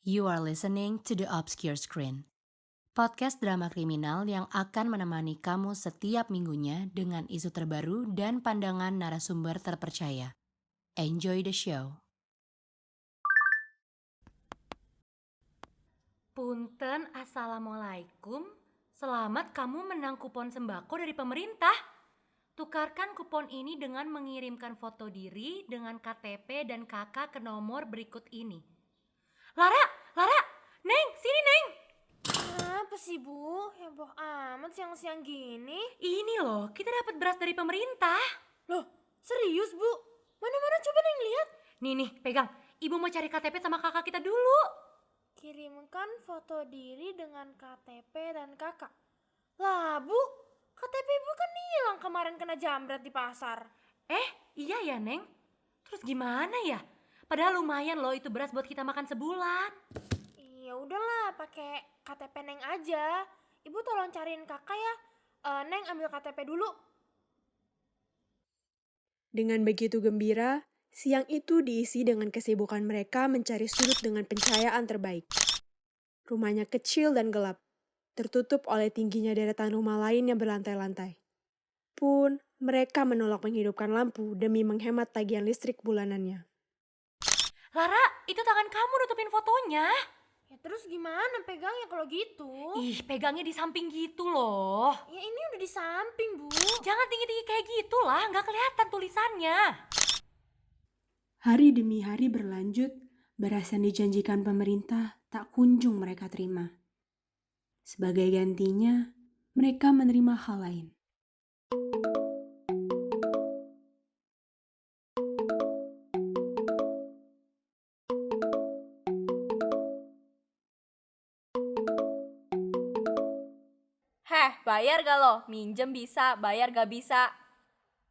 You are listening to The Obscure Screen, podcast drama kriminal yang akan menemani kamu setiap minggunya dengan isu terbaru dan pandangan narasumber terpercaya. Enjoy the show. Punten, assalamualaikum. Selamat kamu menang kupon sembako dari pemerintah. Tukarkan kupon ini dengan mengirimkan foto diri dengan KTP dan KK ke nomor berikut ini. Lara, Neng, sini Neng. Apa sih Bu? Heboh amat siang-siang gini. Ini loh, kita dapat beras dari pemerintah. Loh, serius Bu? Mana-mana coba Neng lihat. Nih, pegang. Ibu mau cari KTP sama kakak kita dulu. Kirimkan foto diri dengan KTP dan kakak. Lah Bu, KTP Ibu kan hilang kemarin kena jambret di pasar. Iya ya Neng. Terus gimana ya? Padahal lumayan loh itu beras buat kita makan sebulan. Ya udahlah, pakai KTP Neng aja. Ibu tolong cariin kakak ya. Neng ambil KTP dulu. Dengan begitu gembira, siang itu diisi dengan kesibukan mereka mencari sudut dengan pencahayaan terbaik. Rumahnya kecil dan gelap, tertutup oleh tingginya deretan rumah lain yang berlantai-lantai. Pun, mereka menolak menghidupkan lampu demi menghemat tagihan listrik bulanannya. Lara, itu tangan kamu nutupin fotonya. Ya terus gimana pegangnya kalau gitu? Ih, pegangnya di samping gitu loh. Ya ini udah di samping Bu. Jangan tinggi-tinggi kayak gitu lah, nggak kelihatan tulisannya. Hari demi hari berlanjut, beras yang dijanjikan pemerintah tak kunjung mereka terima. Sebagai gantinya, mereka menerima hal lain. Bayar gak lo? Minjem bisa, bayar gak bisa.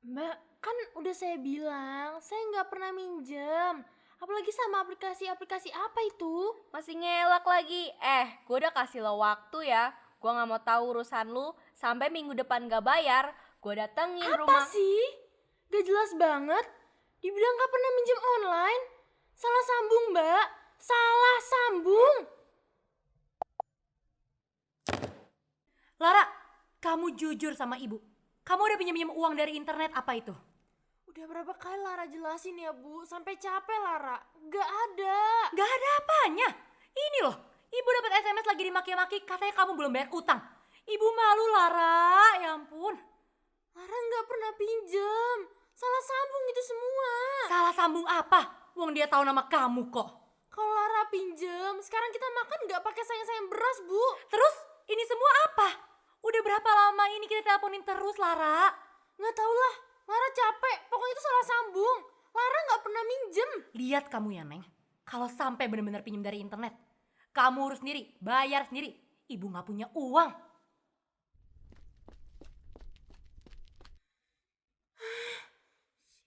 Mbak, kan udah saya bilang, saya nggak pernah minjem. Apalagi sama aplikasi-aplikasi apa itu? Masih ngelak lagi. Gue udah kasih lo waktu ya. Gue gak mau tahu urusan lu. Sampai minggu depan gak bayar, gue datengin rumah. Apa sih? Gak jelas banget. Dibilang nggak pernah minjem online. Salah sambung, Mbak. Salah sambung. Lara, kamu jujur sama ibu. Kamu udah pinjam uang dari internet apa itu? Udah berapa kali Lara jelasin ya, Bu? Sampai capek, Lara. Gak ada. Gak ada apanya. Ini loh, ibu dapat SMS lagi dimaki-maki katanya kamu belum bayar utang. Ibu malu Lara, ya ampun. Lara nggak pernah pinjem. Salah sambung itu semua. Salah sambung apa? Wong dia tahu nama kamu kok. Kalau Lara pinjem, sekarang kita makan nggak pakai sayang-sayang beras, Bu. Terus ini semua apa? Udah berapa lama ini kita teleponin terus, Lara? Nggak tau lah, Lara capek. Pokoknya itu salah sambung. Lara nggak pernah minjem. Lihat kamu ya, Neng. Kalau sampai benar-benar pinjam dari internet, kamu urus sendiri, bayar sendiri. Ibu nggak punya uang.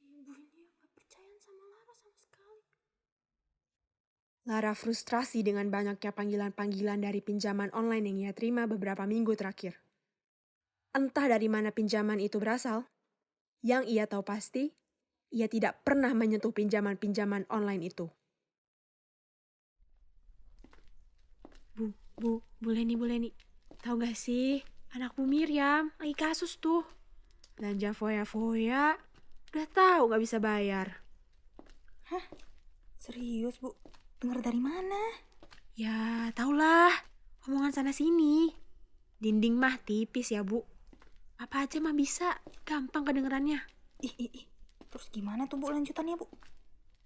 Si ibu ini nggak percaya sama Lara sama sekali. Lara frustrasi dengan banyaknya panggilan-panggilan dari pinjaman online yang ia terima beberapa minggu terakhir. Entah dari mana pinjaman itu berasal, yang ia tahu pasti, ia tidak pernah menyentuh pinjaman-pinjaman online itu. Bu Leni, tahu gak sih, anak Bu Miriam lagi kasus tuh. Belanja foya-foya, udah tahu gak bisa bayar. Hah? Serius, Bu? Dengar dari mana? Ya, taulah, omongan sana-sini. Dinding mah tipis ya, Bu. Apa aja mah bisa, gampang kedengerannya. Ih. Terus gimana tuh, Bu, lanjutannya, Bu?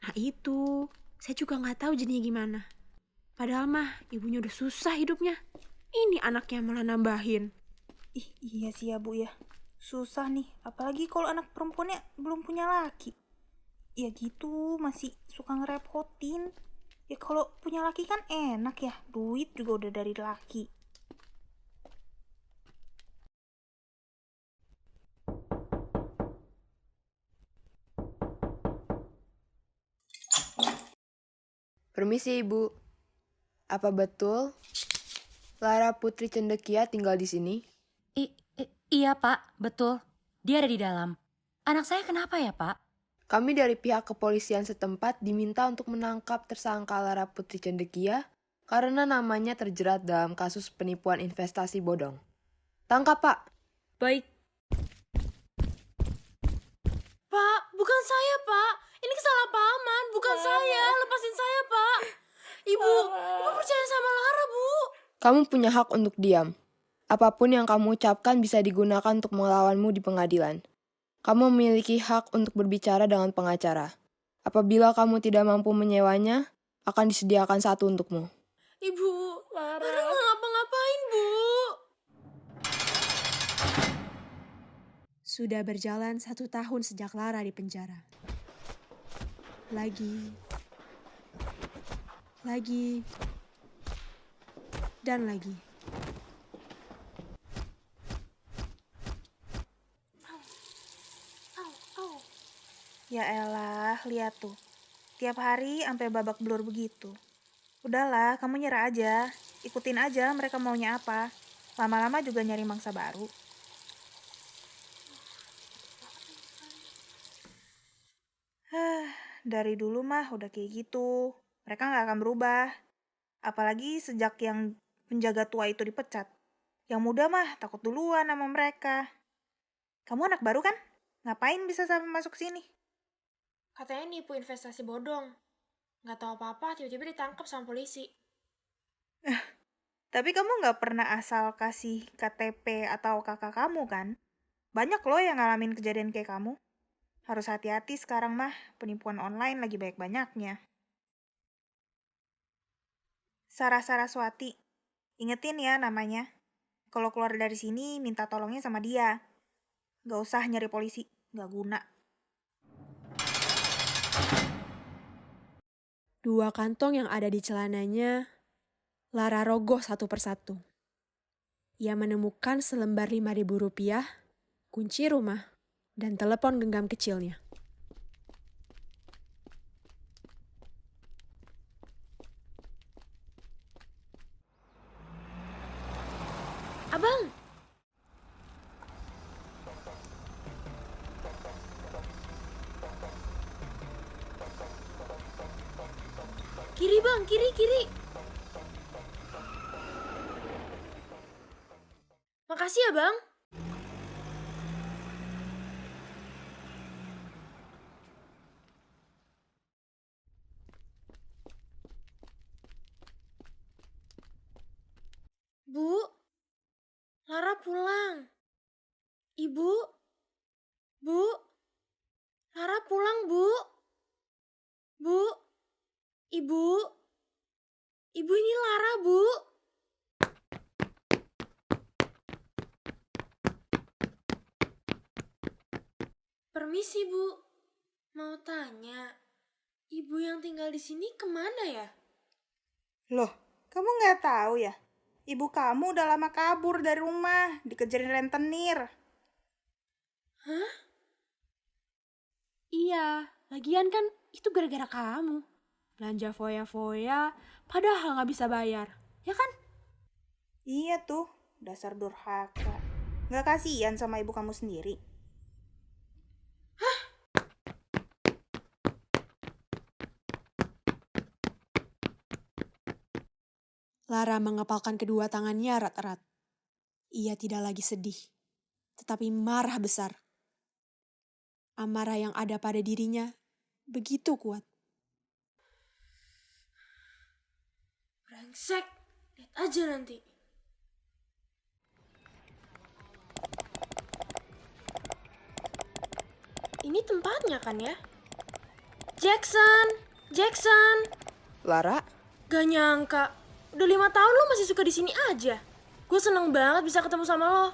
Nah itu, saya juga gak tahu jadinya gimana. Padahal mah ibunya udah susah hidupnya. Ini anaknya malah nambahin. Iya sih ya, Bu ya. Susah nih, apalagi kalau anak perempuannya belum punya laki. Ya gitu, masih suka ngerepotin. Ya kalau punya laki kan enak ya, duit juga udah dari laki. Permisi Ibu, apa betul Lara Putri Cendekia tinggal di sini? Iya Pak, betul. Dia ada di dalam. Anak saya kenapa ya Pak? Kami dari pihak kepolisian setempat diminta untuk menangkap tersangka Lara Putri Cendekia karena namanya terjerat dalam kasus penipuan investasi bodong. Tangkap, Pak. Baik. Pak, bukan saya, Pak. Ini kesalahpahaman, bukan saya. Lepasin saya, Pak. Ibu percaya sama Lara, Bu. Kamu punya hak untuk diam. Apapun yang kamu ucapkan bisa digunakan untuk melawanmu di pengadilan. Kamu memiliki hak untuk berbicara dengan pengacara. Apabila kamu tidak mampu menyewanya, akan disediakan satu untukmu. Ibu, Lara nggak ngapa-ngapain, Bu. Sudah berjalan 1 tahun sejak Lara di penjara. Lagi, dan lagi. Ya elah, lihat tuh. Tiap hari sampai babak belur begitu. Udahlah, kamu nyerah aja. Ikutin aja mereka maunya apa. Lama-lama juga nyari mangsa baru. Dari dulu mah udah kayak gitu. Mereka gak akan berubah. Apalagi sejak yang penjaga tua itu dipecat. Yang muda mah takut duluan sama mereka. Kamu anak baru kan? Ngapain bisa sampai masuk sini? Katanya nipu investasi bodong. Nggak tahu apa-apa, tiba-tiba ditangkap sama polisi. Tapi kamu gak pernah asal kasih KTP atau kakak kamu kan? Banyak loh yang ngalamin kejadian kayak kamu. Harus hati-hati sekarang mah, penipuan online lagi banyak-banyaknya. Sarah Saraswati, ingetin ya namanya. Kalau keluar dari sini, minta tolongnya sama dia. Gak usah nyari polisi, gak guna. 2 kantong yang ada di celananya, Lara rogoh satu persatu. Ia menemukan selembar Rp5.000, kunci rumah, dan telepon genggam kecilnya. Abang! Kiri, Bang. Kiri. Makasih ya, Bang. Bu, Lara pulang. Ibu, Bu, Lara pulang, Bu. Bu, Ibu ini Lara, Bu. Permisi, Bu. Mau tanya, Ibu yang tinggal di sini kemana ya? Loh, kamu gak tahu ya? Ibu kamu udah lama kabur dari rumah, dikejarin rentenir. Hah? Iya, lagian kan itu gara-gara kamu. Belanja foya-foya, padahal nggak bisa bayar. Ya kan? Iya tuh, dasar durhaka. Gak kasihan sama ibu kamu sendiri? Lara mengepalkan kedua tangannya erat-erat. Ia tidak lagi sedih, tetapi marah besar. Amarah yang ada pada dirinya begitu kuat. Brengsek, lihat aja nanti. Ini tempatnya kan ya? Jackson. Lara, Gak nyangka, udah 5 tahun lo masih suka di sini aja. Gue seneng banget bisa ketemu sama lo.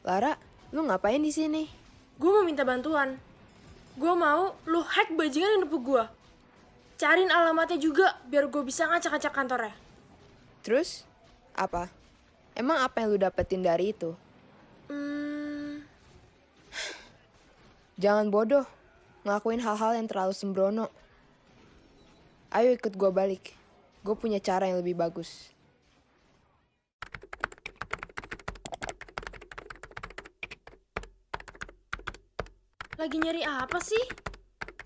Lara, lu ngapain di sini? Gue mau minta bantuan. Gue mau lo hack bajingan yang nipu gue. Cariin alamatnya juga biar gue bisa ngacak-ngacak kantornya. Terus, apa? Emang apa yang lu dapetin dari itu? Jangan bodoh, ngelakuin hal-hal yang terlalu sembrono. Ayo ikut gue balik. Gue punya cara yang lebih bagus. Lagi nyari apa sih?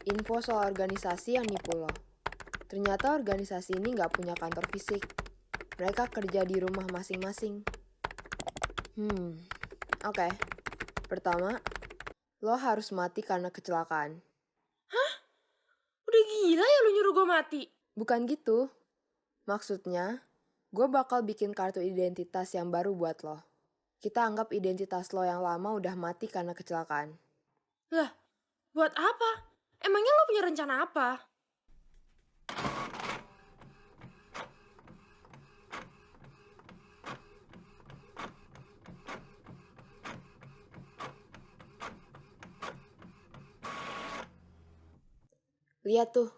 Info soal organisasi yang nipu lo. Ternyata organisasi ini nggak punya kantor fisik. Mereka kerja di rumah masing-masing. Oke. Pertama, lo harus mati karena kecelakaan. Udah gila ya lu nyuruh gue mati? Bukan gitu. Maksudnya, gue bakal bikin kartu identitas yang baru buat lo. Kita anggap identitas lo yang lama udah mati karena kecelakaan. Lah, buat apa? Emangnya lo punya rencana apa? Lihat tuh,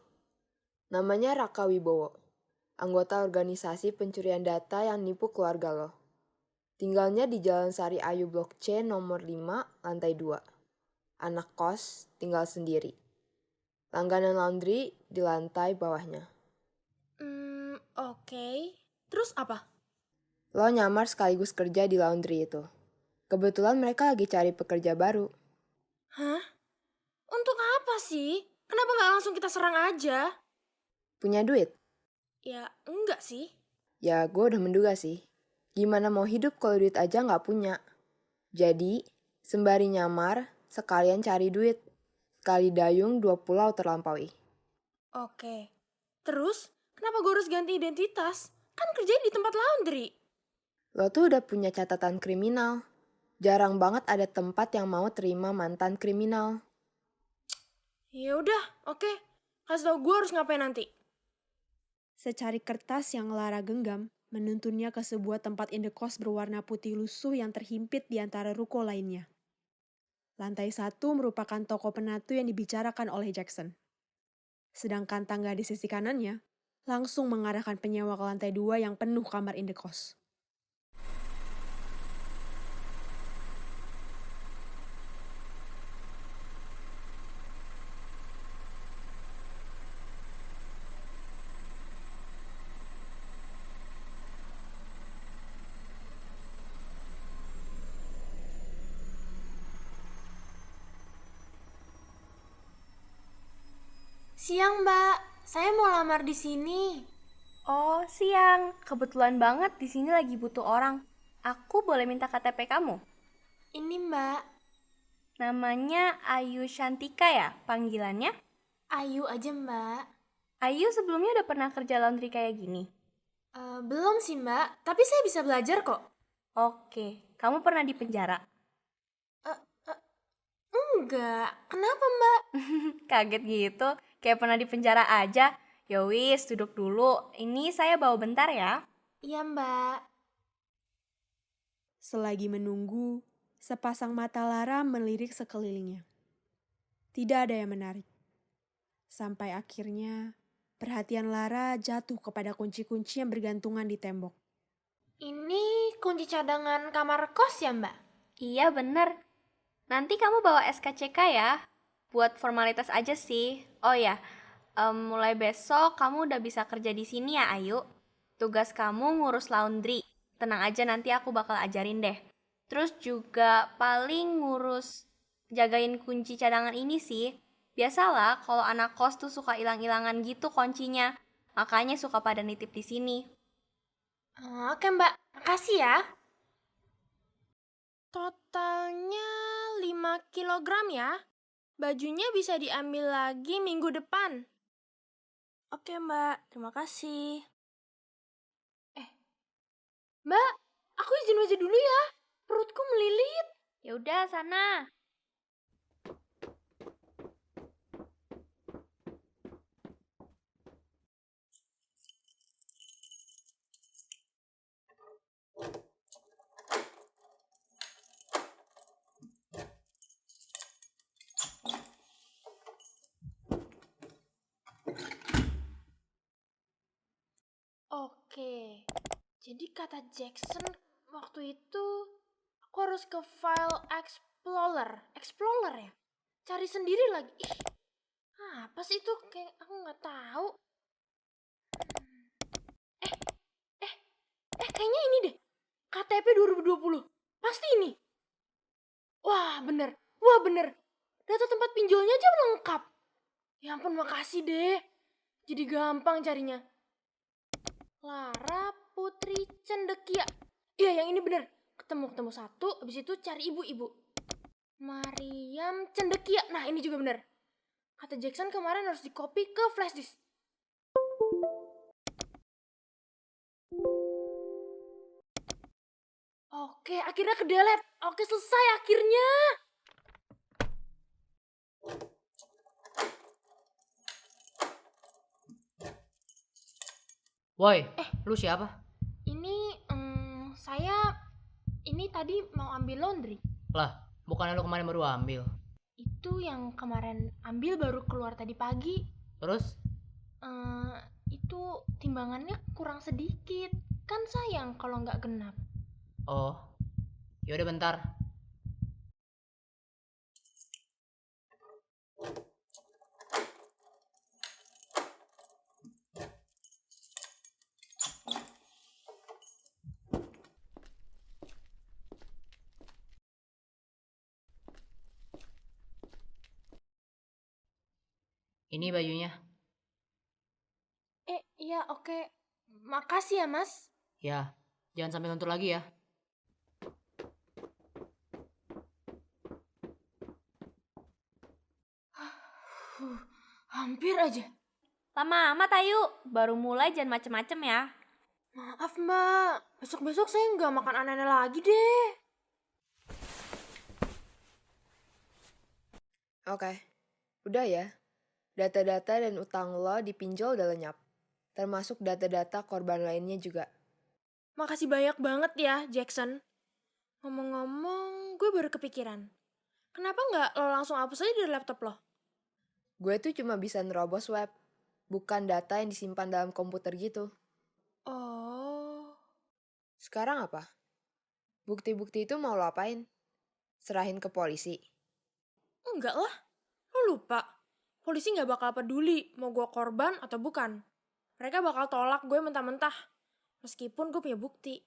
namanya Raka Wibowo, anggota organisasi pencurian data yang nipu keluarga lo. Tinggalnya di Jalan Sari Ayu Blok C nomor 5, lantai 2. Anak kos, tinggal sendiri. Langganan laundry di lantai bawahnya. Oke. Terus apa? Lo nyamar sekaligus kerja di laundry itu. Kebetulan mereka lagi cari pekerja baru. Hah? Untuk apa sih? Kenapa nggak langsung kita serang aja? Punya duit? Ya, enggak sih. Ya, gue udah menduga sih. Gimana mau hidup kalau duit aja nggak punya? Jadi, sembari nyamar, sekalian cari duit. Sekali dayung 2 pulau terlampaui. Oke. Terus, kenapa gue harus ganti identitas? Kan kerjanya di tempat laundry. Lo tuh udah punya catatan kriminal. Jarang banget ada tempat yang mau terima mantan kriminal. Ya udah, oke. Kasih tau gue harus ngapain nanti. Secari kertas yang Lara genggam menuntunnya ke sebuah tempat indekos berwarna putih lusuh yang terhimpit di antara ruko lainnya. Lantai 1 merupakan toko penatu yang dibicarakan oleh Jackson. Sedangkan tangga di sisi kanannya langsung mengarahkan penyewa ke lantai 2 yang penuh kamar indekos. Siang, Mbak. Saya mau lamar di sini. Oh, siang. Kebetulan banget di sini lagi butuh orang. Aku boleh minta KTP kamu? Ini, Mbak. Namanya Ayu Shantika ya panggilannya? Ayu aja, Mbak. Ayu sebelumnya udah pernah kerja laundry kayak gini? Belum sih, Mbak. Tapi saya bisa belajar kok. Oke, kamu pernah di penjara? Enggak. Kenapa, Mbak? Kaget gitu, kayak pernah di penjara aja. Yowis, duduk dulu. Ini saya bawa bentar ya. Iya, Mbak. Selagi menunggu, sepasang mata Lara melirik sekelilingnya. Tidak ada yang menarik. Sampai akhirnya, perhatian Lara jatuh kepada kunci-kunci yang bergantungan di tembok. Ini kunci cadangan kamar kos ya, Mbak? Iya bener. Nanti kamu bawa SKCK ya. Buat formalitas aja sih. Oh ya, mulai besok kamu udah bisa kerja di sini ya Ayu. Tugas kamu ngurus laundry. Tenang aja nanti aku bakal ajarin deh. Terus juga paling ngurus jagain kunci cadangan ini sih. Biasalah kalau anak kos tuh suka hilang-hilangan gitu kuncinya. Makanya suka pada nitip di sini. Oke, Mbak. Makasih ya. Totalnya 5 kilogram ya. Bajunya bisa diambil lagi minggu depan. Oke, Mbak. Terima kasih. Mbak, aku izin aja dulu ya. Perutku melilit. Ya udah sana. Oke. Jadi kata Jackson waktu itu aku harus ke file Explorer. Explorer ya? Cari sendiri lagi. Ih, apa sih itu? Kayak aku nggak tahu. Kayaknya ini deh. KTP 2020. Pasti ini. Wah, bener. Data tempat pinjolnya aja lengkap. Ya ampun, makasih deh. Jadi gampang carinya. Lara Putri Cendekia. Iya, yang ini bener. Ketemu satu, habis itu cari ibu. Mariam Cendekia. Nah, ini juga bener. Kata Jackson kemarin harus di-copy ke flash disk. Oke, akhirnya ke-delete. Oke, selesai akhirnya. Woi, lu siapa? Ini tadi mau ambil laundry. Lah, bukannya lu kemarin baru ambil. Itu yang kemarin ambil baru keluar tadi pagi. Terus? Itu timbangannya kurang sedikit. Kan sayang kalau nggak genap. Oh, yaudah bentar. Ini bajunya. Iya, oke. Makasih ya, Mas. Ya, jangan sampai luntur lagi ya. Hampir aja. Lama amat Ayu, baru mulai jangan macem-macem ya. Maaf, Mbak. Besok-besok saya nggak makan aneh-aneh lagi deh. Oke, udah ya. Data-data dan utang lo dipinjol udah lenyap. Termasuk data-data korban lainnya juga. Makasih banyak banget ya, Jackson. Ngomong-ngomong, gue baru kepikiran. Kenapa nggak lo langsung hapus aja dari laptop lo? Gue tuh cuma bisa nerobos web, bukan data yang disimpan dalam komputer gitu. Oh, Sekarang apa? Bukti-bukti itu mau lo apain? Serahin ke polisi? enggak lah. Lo lupa. Polisi nggak bakal peduli mau gue korban atau bukan. Mereka bakal tolak gue mentah-mentah. Meskipun gue punya bukti.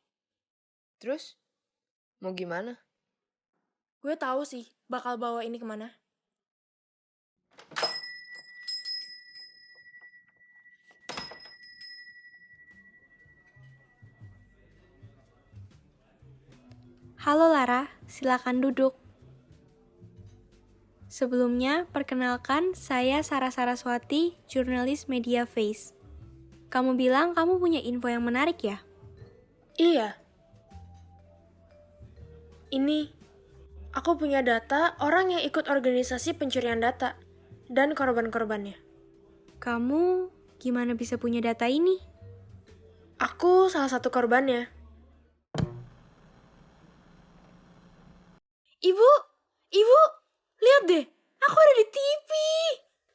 Terus? Mau gimana? Gue tahu sih bakal bawa ini kemana. Halo Lara, silakan duduk. Sebelumnya, perkenalkan saya Sarah Saraswati, jurnalis Media Face. Kamu bilang kamu punya info yang menarik ya? Iya. Ini, aku punya data orang yang ikut organisasi pencurian data dan korban-korbannya. Kamu gimana bisa punya data ini? Aku salah satu korbannya. Ibu, lihat deh, aku ada di TV.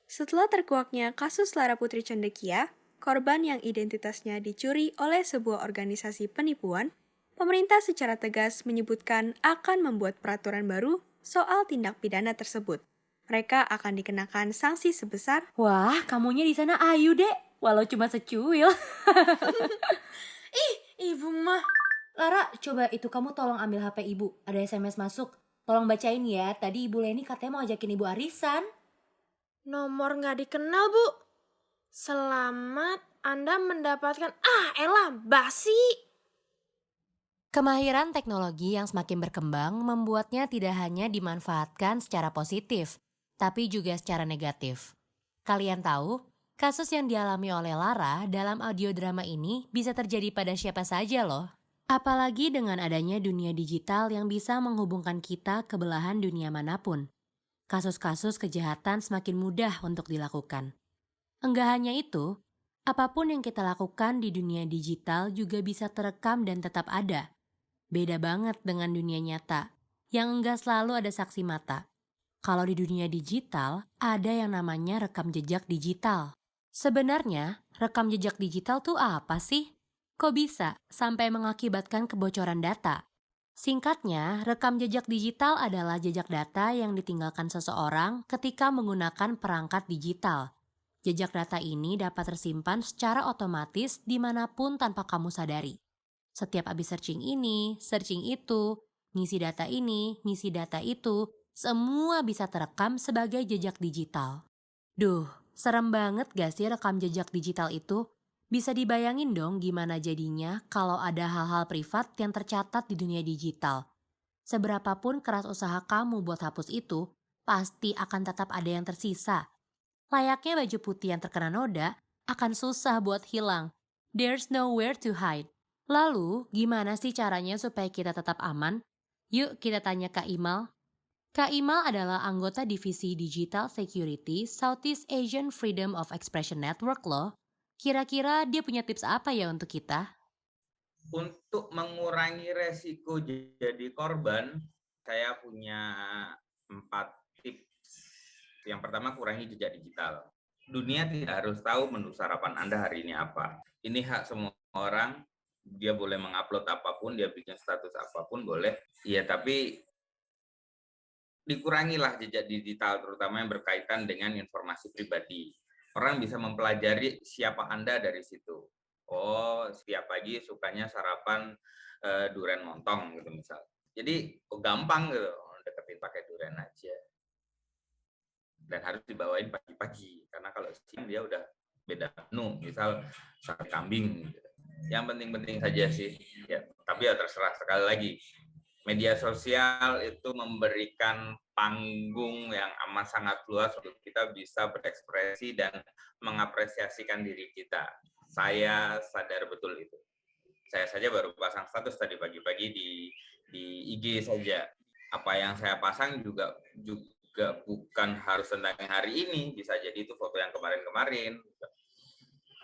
Setelah terkuaknya kasus Lara Putri Cendekia, korban yang identitasnya dicuri oleh sebuah organisasi penipuan, pemerintah secara tegas menyebutkan akan membuat peraturan baru soal tindak pidana tersebut. Mereka akan dikenakan sanksi sebesar Wah, kamunya di sana ayu, Dek. Walau cuma secuil. Ibu mah. Lara, coba itu kamu tolong ambil HP ibu. Ada SMS masuk. Tolong bacain ya. Tadi Ibu Leni katanya mau ajakin ibu arisan. Nomor nggak dikenal, Bu. Selamat Anda mendapatkan... elah, basi. Kemahiran teknologi yang semakin berkembang membuatnya tidak hanya dimanfaatkan secara positif, tapi juga secara negatif. Kalian tahu, kasus yang dialami oleh Lara dalam audio drama ini bisa terjadi pada siapa saja loh. Apalagi dengan adanya dunia digital yang bisa menghubungkan kita ke belahan dunia manapun. Kasus-kasus kejahatan semakin mudah untuk dilakukan. Enggak hanya itu, apapun yang kita lakukan di dunia digital juga bisa terekam dan tetap ada. Beda banget dengan dunia nyata, yang enggak selalu ada saksi mata. Kalau di dunia digital, ada yang namanya rekam jejak digital. Sebenarnya, rekam jejak digital tuh apa sih? Kok bisa sampai mengakibatkan kebocoran data? Singkatnya, rekam jejak digital adalah jejak data yang ditinggalkan seseorang ketika menggunakan perangkat digital. Jejak data ini dapat tersimpan secara otomatis dimanapun tanpa kamu sadari. Setiap habis searching ini, searching itu, ngisi data ini, ngisi data itu, semua bisa terekam sebagai jejak digital. Duh, serem banget gak sih rekam jejak digital itu? Bisa dibayangin dong gimana jadinya kalau ada hal-hal privat yang tercatat di dunia digital. Seberapapun keras usaha kamu buat hapus itu, pasti akan tetap ada yang tersisa. Layaknya baju putih yang terkena noda, akan susah buat hilang. There's nowhere to hide. Lalu, gimana sih caranya supaya kita tetap aman? Yuk kita tanya Kak Imal. Kak Imal adalah anggota Divisi Digital Security Southeast Asian Freedom of Expression Network loh. Kira-kira dia punya tips apa ya untuk kita? Untuk mengurangi resiko jadi korban, saya punya 4 tips. Yang pertama, kurangi jejak digital. Dunia tidak harus tahu menu sarapan Anda hari ini apa. Ini hak semua orang, dia boleh mengupload apapun, dia bikin status apapun boleh. Iya, tapi dikurangilah jejak digital, terutama yang berkaitan dengan informasi pribadi. Orang bisa mempelajari siapa Anda dari situ. Oh, setiap pagi sukanya sarapan durian montong gitu misal. Jadi gampang gitu, deketin pakai durian aja. Dan harus dibawain pagi-pagi, karena kalau siang dia udah beda menu, misal sate kambing. Gitu. Yang penting-penting saja sih, ya. Tapi ya terserah, sekali lagi. Media sosial itu memberikan panggung yang amat sangat luas untuk kita bisa berekspresi dan mengapresiasikan diri kita. Saya sadar betul itu. Saya saja baru pasang status tadi pagi-pagi di IG saja. Apa yang saya pasang juga bukan harus tentang yang hari ini, bisa jadi itu foto yang kemarin-kemarin.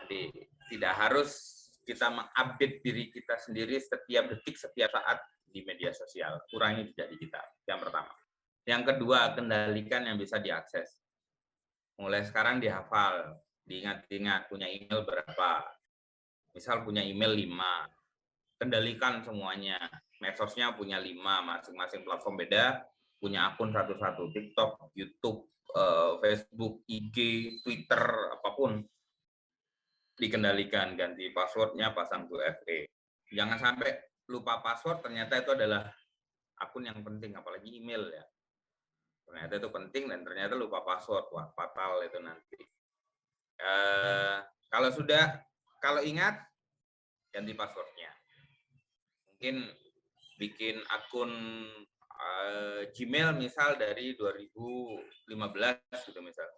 Jadi tidak harus kita mengupdate diri kita sendiri setiap detik, setiap saat di media sosial. Kurangi jejak digital, yang pertama. Yang kedua, kendalikan yang bisa diakses. Mulai sekarang dihafal, diingat-ingat punya email berapa. Misal punya email 5, kendalikan semuanya. Medsosnya punya 5, masing-masing platform beda, punya akun satu-satu, TikTok, YouTube, Facebook, IG, Twitter, apapun. Dikendalikan, ganti passwordnya, pasang 2FA. Jangan sampai lupa password, ternyata itu adalah akun yang penting, apalagi email ya. Ternyata itu penting dan ternyata lupa password, wah fatal itu nanti. Kalau ingat, ganti passwordnya. Mungkin bikin akun Gmail misal dari 2015 gitu misal.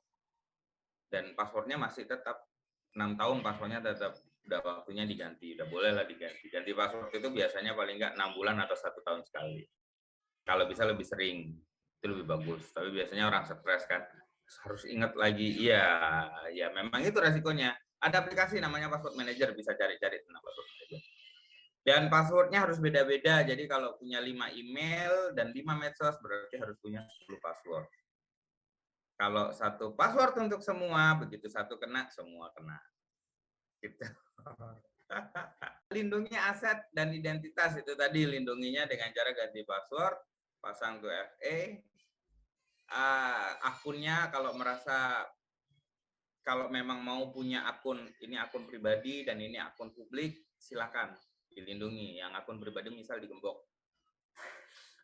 Dan passwordnya masih tetap 6 tahun, passwordnya tetap, udah waktunya diganti, udah boleh lah diganti. Ganti password itu biasanya paling nggak 6 bulan atau 1 tahun sekali. Kalau bisa lebih sering, itu lebih bagus. Tapi biasanya orang stres kan, harus ingat lagi. Iya, memang itu resikonya. Ada aplikasi namanya Password Manager, bisa cari-cari tentang Password Manager. Dan passwordnya harus beda-beda. Jadi kalau punya 5 email dan 5 medsos, berarti harus punya 10 password. Kalau satu password untuk semua, begitu satu kena, semua kena. Gitu. Lindungi aset dan identitas, itu tadi lindunginya dengan cara ganti password, pasang 2FA. Akunnya kalau memang mau punya akun, ini akun pribadi dan ini akun publik, silakan dilindungi. Yang akun pribadi misal digembok,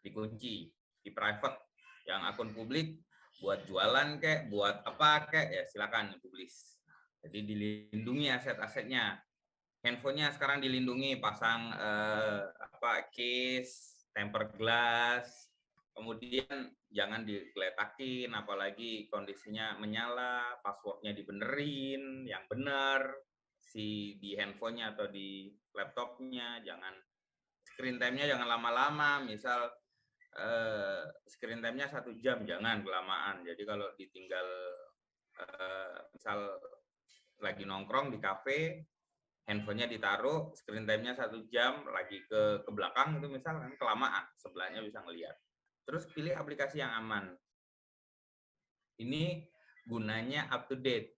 dikunci, di private. Yang akun publik buat jualan kek, buat apa kek, ya silakan publis. Jadi dilindungi aset-asetnya. Handphonenya sekarang dilindungi, pasang case, tempered glass. Kemudian jangan digeletakin, apalagi kondisinya menyala, passwordnya dibenerin, yang benar, di handphonenya atau di laptopnya. Jangan screen time-nya jangan lama-lama, misal screen time-nya 1 jam, jangan kelamaan. Jadi kalau ditinggal misal lagi nongkrong di kafe, handphonenya ditaruh, screen time-nya 1 jam, lagi ke belakang itu misal kan kelamaan, sebelahnya bisa ngelihat. Terus pilih aplikasi yang aman. Ini gunanya up to date.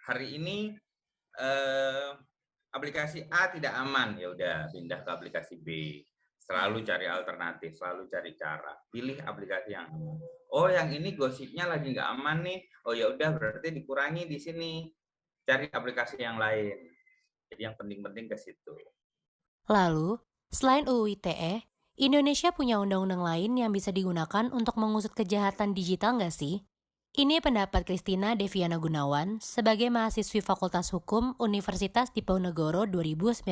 Hari ini aplikasi A tidak aman, ya udah pindah ke aplikasi B. Selalu cari alternatif, selalu cari cara. Pilih aplikasi yang aman. Oh, yang ini gosipnya lagi nggak aman nih. Oh ya udah, berarti dikurangi di sini. Cari aplikasi yang lain. Jadi yang penting-penting ke situ. Lalu, selain UU ITE, Indonesia punya undang-undang lain yang bisa digunakan untuk mengusut kejahatan digital nggak sih? Ini pendapat Christina Deviana Gunawan sebagai mahasiswi Fakultas Hukum Universitas Diponegoro 2019.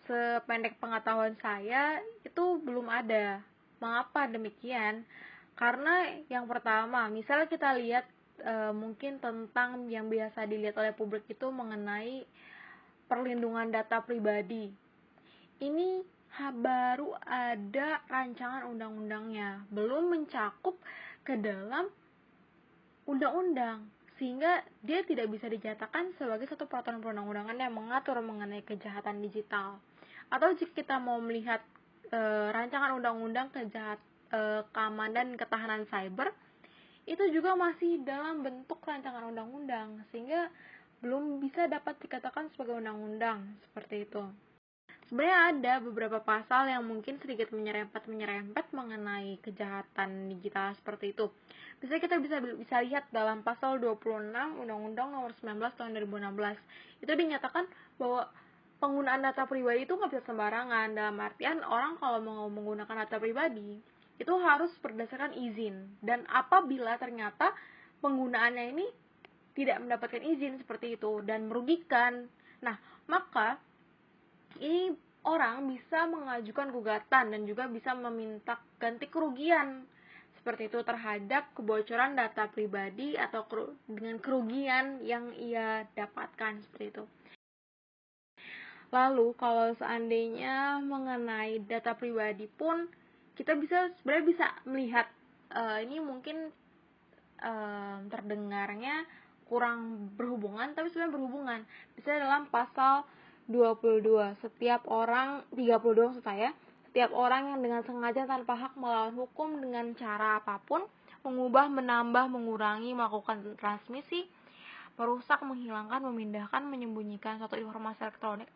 Sependek pengetahuan saya, itu belum ada. Mengapa demikian? Karena yang pertama, misalnya kita lihat mungkin tentang yang biasa dilihat oleh publik itu mengenai perlindungan data pribadi. Ini baru ada rancangan undang-undangnya, belum mencakup ke dalam undang-undang, sehingga dia tidak bisa dinyatakan sebagai satu peraturan perundang-undangan yang mengatur mengenai kejahatan digital. Atau jika kita mau melihat rancangan undang-undang keamanan dan ketahanan cyber, itu juga masih dalam bentuk rancangan undang-undang, sehingga belum bisa dapat dikatakan sebagai undang-undang seperti itu. Sebenarnya ada beberapa pasal yang mungkin sedikit menyerempet mengenai kejahatan digital seperti itu. Bisa kita bisa lihat dalam pasal 26 Undang-Undang Nomor 19 Tahun 2016. Itu dinyatakan bahwa penggunaan data pribadi itu nggak bisa sembarangan. Dalam artian orang kalau mau menggunakan data pribadi itu harus berdasarkan izin. Dan apabila ternyata penggunaannya ini tidak mendapatkan izin seperti itu dan merugikan, nah maka ini orang bisa mengajukan gugatan dan juga bisa meminta ganti kerugian seperti itu terhadap kebocoran data pribadi atau dengan kerugian yang ia dapatkan seperti itu. Lalu kalau seandainya mengenai data pribadi pun kita sebenarnya bisa melihat ini mungkin terdengarnya kurang berhubungan, tapi sebenarnya berhubungan. Misalnya dalam pasal 22, setiap orang yang dengan sengaja tanpa hak melawan hukum dengan cara apapun, mengubah, menambah, mengurangi, melakukan transmisi, merusak, menghilangkan, memindahkan, menyembunyikan suatu informasi elektronik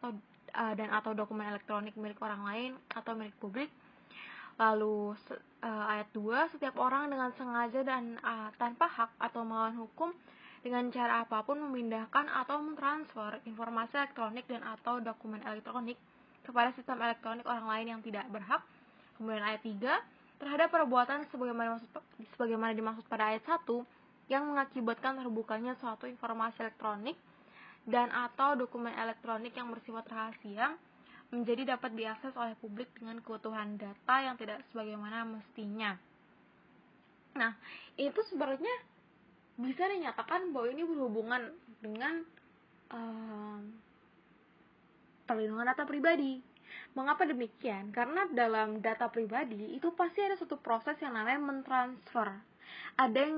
atau dokumen elektronik milik orang lain atau milik publik. Lalu ayat 2, setiap orang dengan sengaja dan tanpa hak atau melawan hukum dengan cara apapun memindahkan atau mentransfer informasi elektronik dan atau dokumen elektronik kepada sistem elektronik orang lain yang tidak berhak. Kemudian ayat 3, terhadap perbuatan sebagaimana dimaksud pada ayat 1 yang mengakibatkan terbukanya suatu informasi elektronik dan atau dokumen elektronik yang bersifat rahasia menjadi dapat diakses oleh publik dengan keutuhan data yang tidak sebagaimana mestinya. Nah, itu sebenarnya bisa dinyatakan bahwa ini berhubungan dengan perlindungan data pribadi. Mengapa demikian? Karena dalam data pribadi itu pasti ada suatu proses yang namanya mentransfer. Ada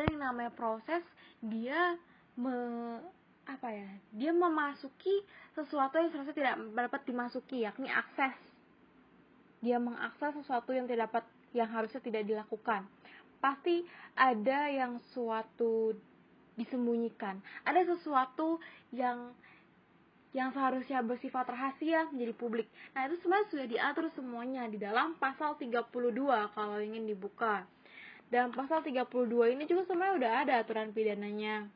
yang namanya proses dia memasuki sesuatu yang seharusnya tidak dapat dimasuki, yakni akses. Dia mengakses sesuatu yang harusnya tidak dilakukan. Pasti ada yang suatu disembunyikan. Ada sesuatu yang seharusnya bersifat rahasia menjadi publik. Nah, itu sebenarnya sudah diatur semuanya di dalam pasal 32 kalau ingin dibuka. Dalam pasal 32 ini juga sebenarnya udah ada aturan pidananya.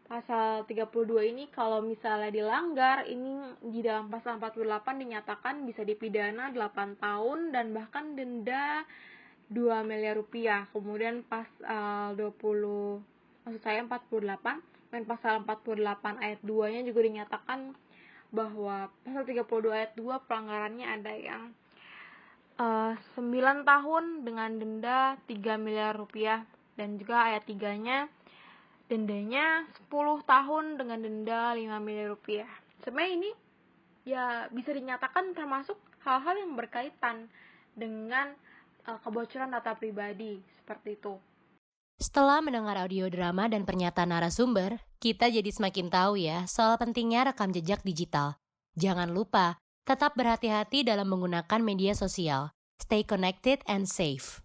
Pasal 32 ini kalau misalnya dilanggar, ini di dalam pasal 48 dinyatakan bisa dipidana 8 tahun dan bahkan denda 2 miliar rupiah. Kemudian pasal 48 dan pasal 48 ayat 2-nya juga dinyatakan bahwa pasal 32 ayat 2 pelanggarannya ada yang 9 tahun dengan denda 3 miliar rupiah dan juga ayat 3-nya dendanya 10 tahun dengan denda 5 miliar rupiah. Sebenarnya ini ya bisa dinyatakan termasuk hal-hal yang berkaitan dengan kebocoran data pribadi seperti itu. Setelah mendengar audio drama dan pernyataan narasumber, kita jadi semakin tahu ya soal pentingnya rekam jejak digital. Jangan lupa, tetap berhati-hati dalam menggunakan media sosial. Stay connected and safe.